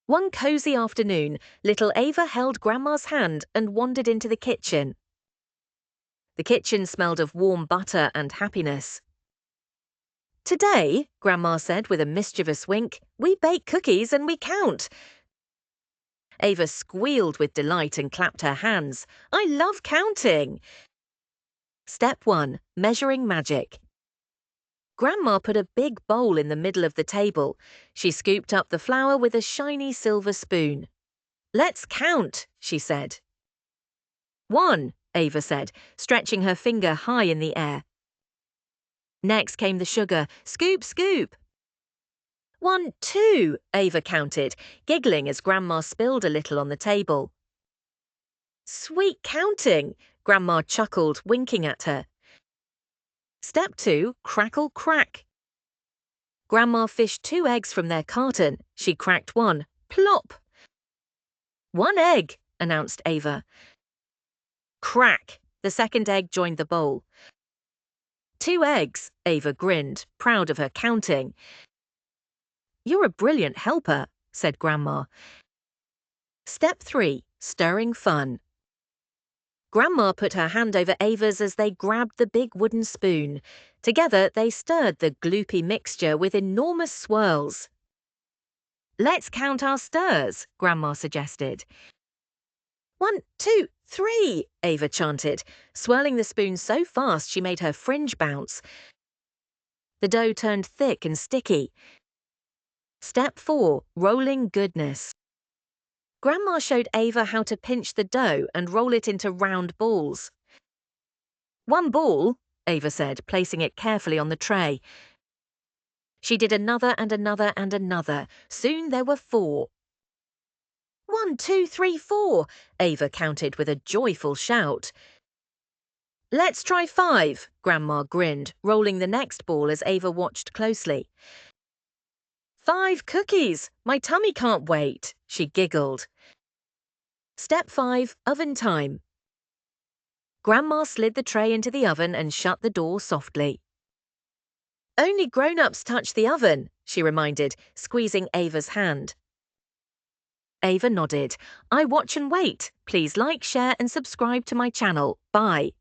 One cozy afternoon, little Ava held Grandma's hand and wandered into the kitchen. The kitchen smelled of warm butter and happiness. "Today," Grandma said with a mischievous wink, "we bake cookies and we count." Ava squealed with delight and clapped her hands. "I love counting." Step 1. Measuring magic. Grandma put a big bowl in the middle of the table. She scooped up the flour with a shiny silver spoon. "Let's count," she said. "1," Ava said, stretching her finger high in the air. Next came the sugar. "Scoop, scoop." 1, 2, Ava counted, giggling as Grandma spilled a little on the table. "Sweet counting," Grandma chuckled, winking at her. Step 2. Crackle, crack. Grandma fished 2 eggs from their carton. She cracked one. Plop! "1 egg," announced Ava. Crack! The second egg joined the bowl. 2 eggs, Ava grinned, proud of her counting. "You're a brilliant helper," said Grandma. Step 3. Stirring fun. Grandma put her hand over Ava's as they grabbed the big wooden spoon. Together, they stirred the gloopy mixture with enormous swirls. "Let's count our stirs," Grandma suggested. 1, 2, 3, Ava chanted, swirling the spoon so fast she made her fringe bounce. The dough turned thick and sticky. Step 4. Rolling goodness. Grandma showed Ava how to pinch the dough and roll it into round balls. "1 ball," Ava said, placing it carefully on the tray. She did another and another and another. Soon there were 4. 1, 2, 3, 4, Ava counted with a joyful shout. "Let's try 5, Grandma grinned, rolling the next ball as Ava watched closely. "5 cookies! My tummy can't wait," she giggled. Step 5. Oven time. Grandma slid the tray into the oven and shut the door softly. "Only grown-ups touch the oven," she reminded, squeezing Ava's hand. Ava nodded. "I watch and wait. Please like, share and subscribe to my channel. Bye."